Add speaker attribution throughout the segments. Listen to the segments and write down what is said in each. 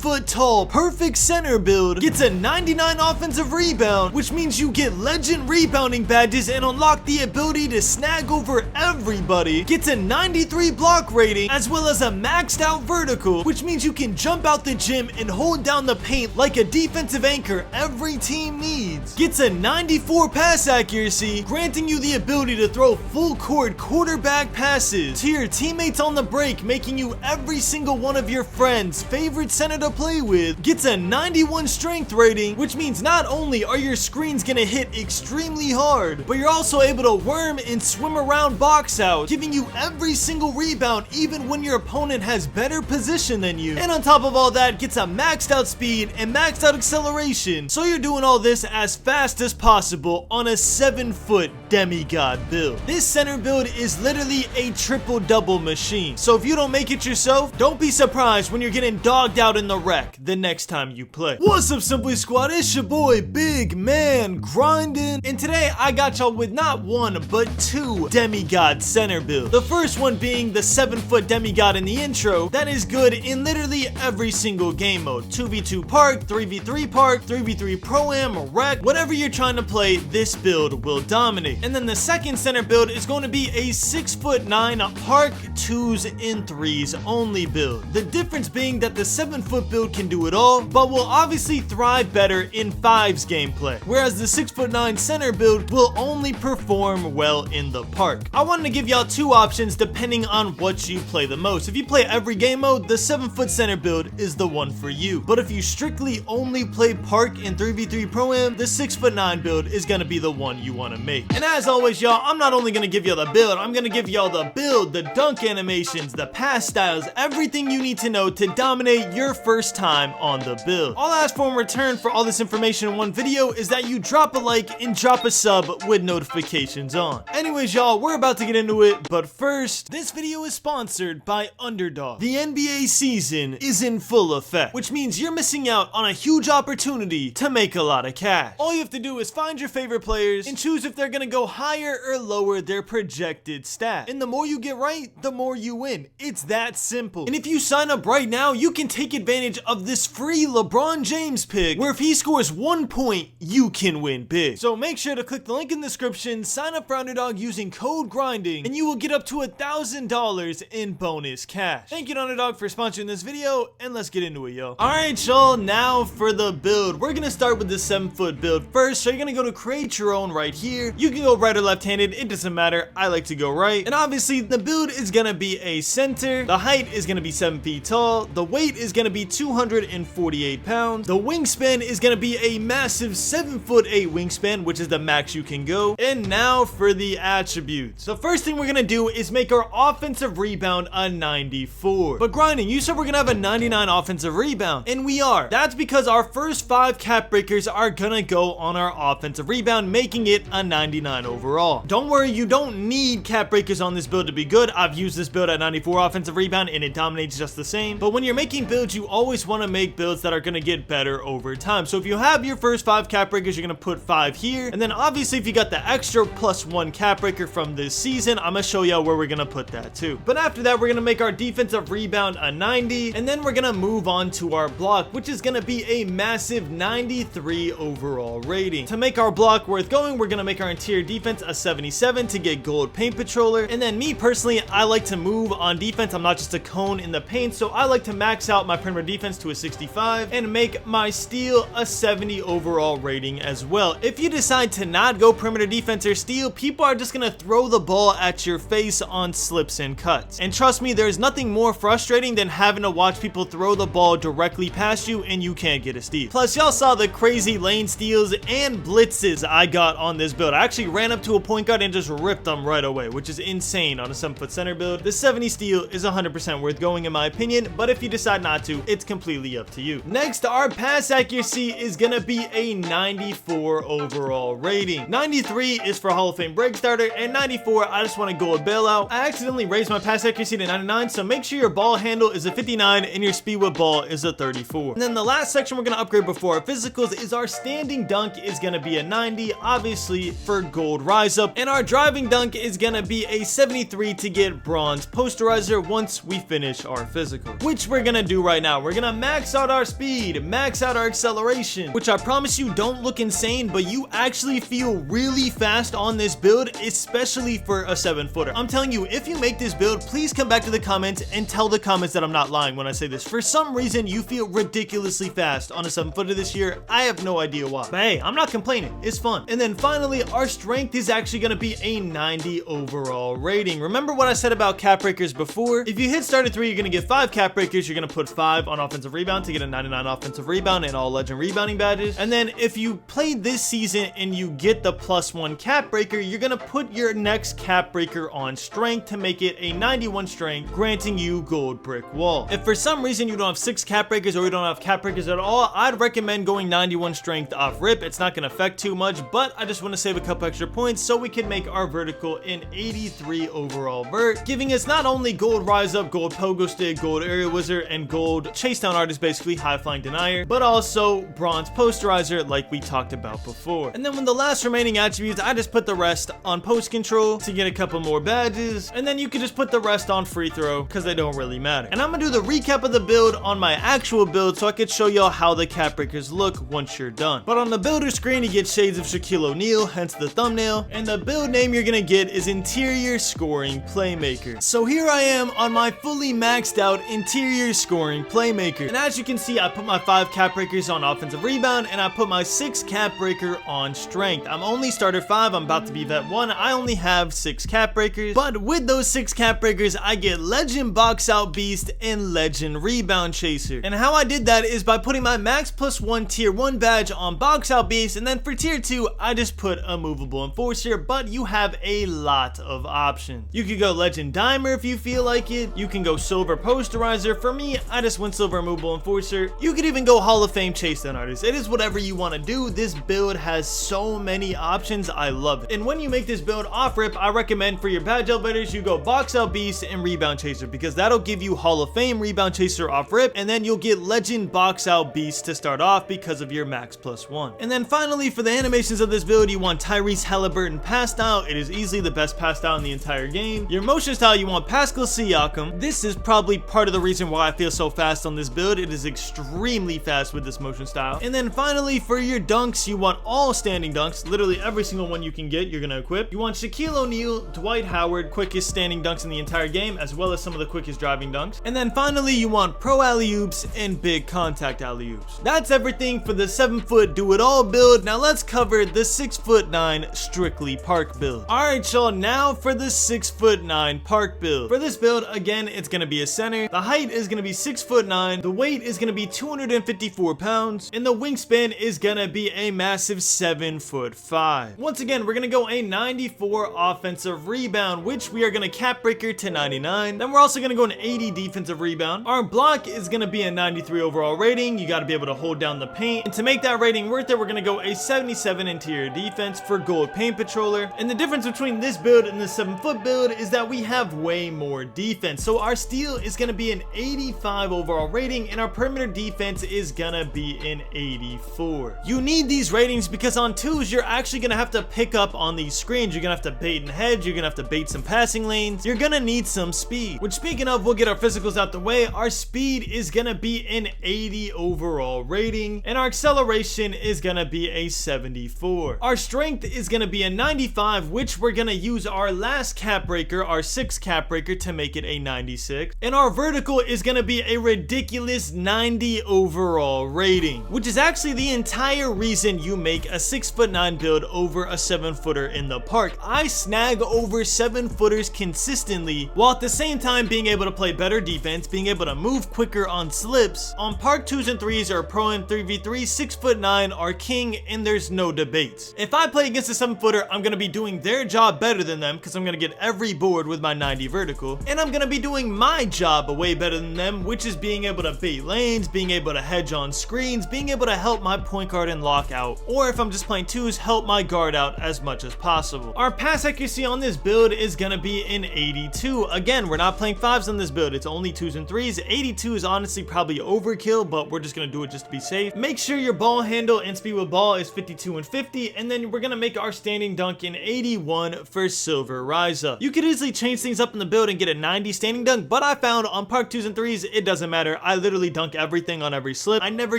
Speaker 1: 7-foot tall, perfect center build, gets a 99 offensive rebound, which means you get legend rebounding badges and unlock the ability to snag over everybody, gets a 93 block rating, as well as a maxed out vertical, which means you can jump out the gym and hold down the paint like a defensive anchor every team needs, gets a 94 pass accuracy, granting you the ability to throw full court quarterback passes to your teammates on the break, making you every single one of your friends' favorite center to play with, gets a 91 strength rating, which means not only are your screens gonna hit extremely hard, but you're also able to worm and swim around box out, giving you every single rebound even when your opponent has better position than you. And on top of all that, gets a maxed out speed and maxed out acceleration, so you're doing all this as fast as possible on a 7-foot demigod build. This center build is literally a triple-double machine, so if you don't make it yourself, don't be surprised when you're getting dogged out in the wreck the next time you play. What's up, Simply Squad? It's your boy Big Man Grinding, and today I got y'all with not one but two demigod center builds. The first one being the 7-foot demigod in the intro that is good in literally every single game mode: 2v2 park, 3v3 park, 3v3 pro-am, rec, whatever you're trying to play, this build will dominate. And then the second center build is going to be a 6'9" park 2s and 3s only build. The difference being that the 7-foot build can do it all, but will obviously thrive better in 5s gameplay, whereas the 6'9" center build will only perform well in the park. I wanted to give y'all two options depending on what you play the most. If you play every game mode, the 7-foot center build is the one for you, but if you strictly only play park and 3v3 pro-am, the 6'9" build is gonna be the one you want to make. And as always, y'all, I'm not only gonna give y'all the build, I'm gonna give y'all the build, the dunk animations, the pass styles, everything you need to know to dominate your first time on the build. All I ask for in return for all this information in one video is that you drop a like and drop a sub with notifications on. Anyways, y'all, we're about to get into it, but first, this video is sponsored by Underdog. The NBA season is in full effect, which means you're missing out on a huge opportunity to make a lot of cash. All you have to do is find your favorite players and choose if they're gonna go higher or lower their projected stat. And the more you get right, the more you win. It's that simple. And if you sign up right now, you can take advantage of this free LeBron James pick, where if he scores 1 point, you can win big. So make sure to click the link in the description, sign up for Underdog using code GRINDING, and you will get up to $1,000 in bonus cash. Thank you to Underdog for sponsoring this video, and let's get into it, yo. Alright, y'all, now for the build. We're gonna start with the 7-foot build first, so you're gonna go to create your own right here. You can go right or left-handed, it doesn't matter. I like to go right. And obviously, the build is gonna be a center. The height is gonna be 7 feet tall. The weight is gonna be 248 pounds. The wingspan is gonna be a massive 7'8" wingspan, which is the max you can go. And now for the attributes. The first thing we're gonna do is make our offensive rebound a 94. But Grinding, you said we're gonna have a 99 offensive rebound, and we are. That's because our first 5 cap breakers are gonna go on our offensive rebound, making it a 99 overall. Don't worry, you don't need cap breakers on this build to be good. I've used this build at 94 offensive rebound and it dominates just the same. But when you're making builds, you always want to make builds that are gonna get better over time. So if you have your first 5 cap breakers, you're gonna put 5 here, and then obviously if you got the extra +1 cap breaker from this season, I'm gonna show y'all where we're gonna put that too. But after that, we're gonna make our defensive rebound a 90, and then we're gonna move on to our block, which is gonna be a massive 93 overall rating. To make our block worth going, we're gonna make our interior defense a 77 to get gold paint patroller. And then me personally, I like to move on defense. I'm not just a cone in the paint, so I like to max out my perimeter defense to a 65 and make my steal a 70 overall rating as well. If you decide to not go perimeter defense or steal, people are just gonna throw the ball at your face on slips and cuts. And trust me, there's nothing more frustrating than having to watch people throw the ball directly past you and you can't get a steal. Plus, y'all saw the crazy lane steals and blitzes I got on this build. I actually ran up to a point guard and just ripped them right away, which is insane on a 7-foot center build. The 70 steal is 100% worth going in my opinion, but if you decide not to, it's completely up to you. Next, our pass accuracy is gonna be a 94 overall rating. 93 is for Hall of Fame break starter, and 94, I just want to go a bailout. I accidentally raised my pass accuracy to 99, so make sure your ball handle is a 59 and your speed with ball is a 34. And then the last section we're gonna upgrade before our physicals is our standing dunk is gonna be a 90, obviously for gold rise up, and our driving dunk is gonna be a 73 to get bronze posterizer once we finish our physical, which we're gonna do right now. We're gonna max out our speed, max out our acceleration, which I promise you don't look insane, but you actually feel really fast on this build, especially for a 7-footer. I'm telling you, if you make this build, please come back to the comments and tell the comments that I'm not lying when I say this. For some reason, you feel ridiculously fast on a 7-footer this year. I have no idea why. But hey, I'm not complaining. It's fun. And then finally, our strength is actually gonna be a 90 overall rating. Remember what I said about cap breakers before? If you hit starter 3, you're gonna get 5 cap breakers. You're gonna put 5 on offensive rebound to get a 99 offensive rebound and all legend rebounding badges. And then if you play this season and you get the +1 cap breaker, you're gonna put your next cap breaker on strength to make it a 91 strength, granting you gold brick wall. If for some reason you don't have 6 cap breakers or you don't have cap breakers at all, I'd recommend going 91 strength off rip. It's not gonna affect too much, but I just want to save a couple extra points so we can make our vertical an 83 overall vert, giving us not only gold rise up, gold pogo stick, gold area wizard, and gold chase down artist, basically high flying denier, but also bronze posterizer like we talked about before. And then when the last remaining attributes, I just put the rest on post control to get a couple more badges, and then you can just put the rest on free throw because they don't really matter. And I'm gonna do the recap of the build on my actual build so I could show y'all how the cap breakers look once you're done. But on the builder screen, you get shades of Shaquille O'Neal, hence the thumbnail, and the build name you're gonna get is Interior Scoring Playmaker. So here I am on my fully maxed out Interior Scoring Playmaker, and as you can see, I put my 5 cap breakers on offensive rebound and I put my 6 cap breaker on strength. I'm only starter 5, I'm about to be vet 1, I only have 6 cap breakers, but with those 6 cap breakers I get legend box out beast and legend rebound chaser. And how I did that is by putting my max +1 tier 1 badge on box out beast, and then for tier 2 I just put a movable enforcer, but you have a lot of options. You could go legend dimer if you feel like it, you can go silver posterizer. For me, I just went silver movable enforcer. You could even go hall of fame chase down artist. It is whatever you want to do. This build has so many options, I love it. And when you make this build off rip, I recommend for your badge elevators you go box out beast and rebound chaser, because that'll give you hall of fame rebound chaser off rip, and then you'll get legend box out beast to start off because of your max +1. And then finally, for the animations of this build, you want Tyrese Halliburton pass style. It is easily the best pass style in the entire game. Your motion style, you want Pascal Siakam. This is probably part of the reason why I feel so fast on this build. It is extremely fast with this motion style. And then finally, for your dunks, you want all standing dunks. Literally every single one you can get, you're gonna equip. You want Shaquille O'Neal, Dwight Howard, quickest standing dunks in the entire game, as well as some of the quickest driving dunks. And then finally, you want pro alley-oops and big contact alley-oops. That's everything for the 7-foot do-it-all build. Now let's cover the 6'9" strictly park build. Alright y'all, now for the 6'9" park build. For this build, again, it's gonna be a center. The height is gonna be 6'9", the weight is gonna be 254 pounds, and the wingspan is gonna be a massive 7'5". Once again, we're gonna go a 94 offensive rebound, which we are gonna cap breaker to 99. Then we're also gonna go an 80 defensive rebound. Our block is gonna be a 93 overall rating. You gotta be able to hold down the paint, and to make that rating worth it, we're gonna go a 77 interior defense for gold paint patroller. And the difference between this build and the 7-foot build is that we have way more defense. So our steal is gonna be an 85 overall rating, and our perimeter defense is gonna be an 84. You need these ratings because on 2s, you're actually gonna have to pick up on these screens. You're gonna have to bait and hedge, you're gonna have to bait some passing lanes, you're gonna need some speed. Which, speaking of, we'll get our physicals out the way. Our speed is gonna be an 80 overall rating, and our acceleration is gonna be a 74. Our strength is gonna be a 95, which we're gonna use our last cap breaker, our 6 cap breaker, to make it a 96. And our vertical is gonna be a ridiculous 90 overall rating, which is actually the entire reason you make a 6'9" build over a 7-footer in the park. I snag over 7-footers consistently, while at the same time being able to play better defense, being able to move quicker on slips. On park 2s and 3s are pro and 3v3, 6'9" are king, and there's no debates. If I play against a 7-footer, I'm gonna be doing their job better than them because I'm gonna get every board with my 90 vertical, and I'm gonna be doing my job way better than them, which is being able to bait lanes, being able to hedge on screens, being able to help my point guard and lock out, or if I'm just playing 2s, help my guard out as much as possible. Our pass accuracy on this build is gonna be an 82. Again, we're not playing 5s on this build, it's only 2s and 3s. 82 is honestly probably overkill, but we're just gonna do it just to be safe. Make sure your ball handle and speed with ball is 52 and 50, and then we're gonna make our standing dunk in 81 for silver rise up. You could easily change things up in the build and get a 90 standing dunk, but I found on park 2s and 3s, it doesn't matter. where I literally dunk everything on every slip. I never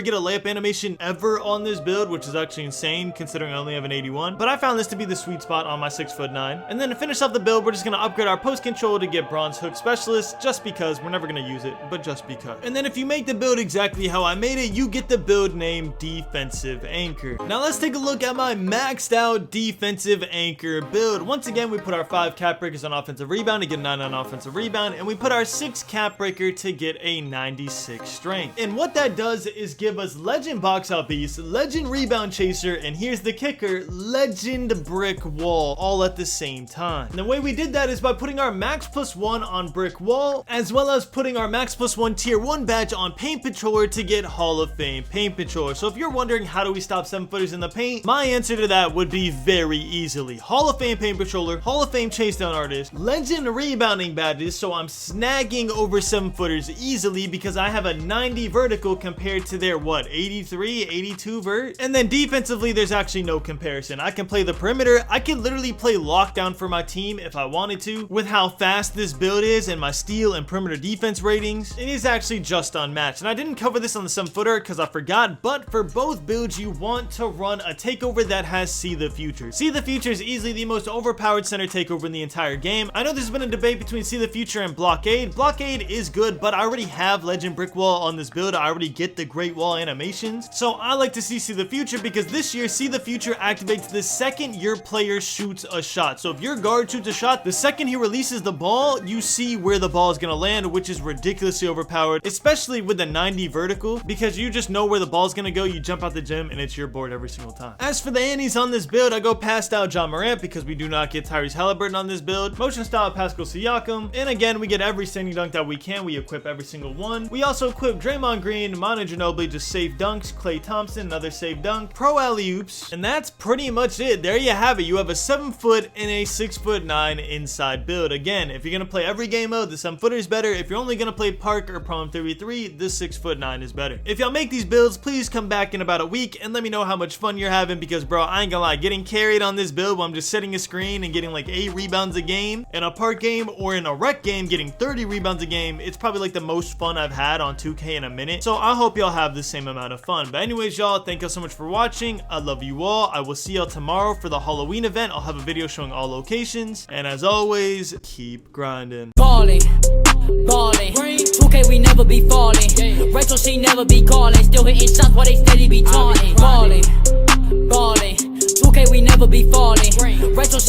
Speaker 1: get a layup animation ever on this build, which is actually insane considering I only have an 81. But I found this to be the sweet spot on my 6'9". And then to finish off the build, we're just gonna upgrade our post control to get bronze hook specialist, just because. We're never gonna use it, but just because. And then if you make the build exactly how I made it, you get the build name Defensive Anchor. Now let's take a look at my maxed out defensive anchor build. Once again, we put our 5 cap breakers on offensive rebound to get 9 on offensive rebound, and we put our 6 cap breaker to get a 96 strength. And what that does is give us legend box out beast, legend rebound chaser, and here's the kicker, legend brick wall, all at the same time. And the way we did that is by putting our max +1 on brick wall, as well as putting our max +1 tier 1 badge on paint patroller to get Hall of Fame paint patroller. So if you're wondering how do we stop 7-footers in the paint, my answer to that would be very easily. Hall of Fame paint patroller, Hall of Fame chase down artist, legend rebounding badges, so I'm snagging over 7-footers easily because I have a 90 vertical compared to their, what, 83, 82 vert? And then defensively, there's actually no comparison. I can play the perimeter. I can literally play lockdown for my team if I wanted to. With how fast this build is and my steal and perimeter defense ratings, it is actually just unmatched. And I didn't cover this on the 7-footer because I forgot, but for both builds, you want to run a takeover that has See the Future. See the Future is easily the most overpowered center takeover in the entire game. I know there's been a debate between See the Future and Blockade. Blockade is good, but I already have legend brick wall on this build. I already get the great wall animations. So I like to see the Future because this year See the Future activates the second your player shoots a shot. So if your guard shoots a shot, the second he releases the ball, you see where the ball is going to land, which is ridiculously overpowered, especially with the 90 vertical, because you just know where the ball is going to go. You jump out the gym and it's your board every single time. As for the annies on this build, I go passed out John Morant because we do not get Tyrese Halliburton on this build. Motion style Pascal Siakam. And again, we get every standing dunk that we can. We equip every single one. We also equip Draymond Green, Manu Ginobili, just safe dunks. Klay Thompson, another safe dunk. Pro alley-oops. And that's pretty much it. There you have it. You have a 7-foot and a 6'9" inside build. Again, if you're going to play every game mode, the 7-footer is better. If you're only going to play Park or Prom 33, the 6'9" is better. If y'all make these builds, please come back in about a week and let me know how much fun you're having because, bro, I ain't gonna lie, getting carried on this build while I'm just setting a screen and getting like 8 rebounds a game in a park game or in a rec game, getting 30 rebounds a game, it's probably like the most fun I've had on 2K in a minute. So I hope y'all have the same amount of fun. But anyways, y'all, thank you so much for watching. I love you all. I will see y'all tomorrow for the Halloween event. I'll have a video showing all locations. And as always, keep grinding.
Speaker 2: Ballin', 2K we never be falling. Rachel she never be calling. Still hitting shots while they steady be taunting. Ballin', 2K we never be falling. Rachel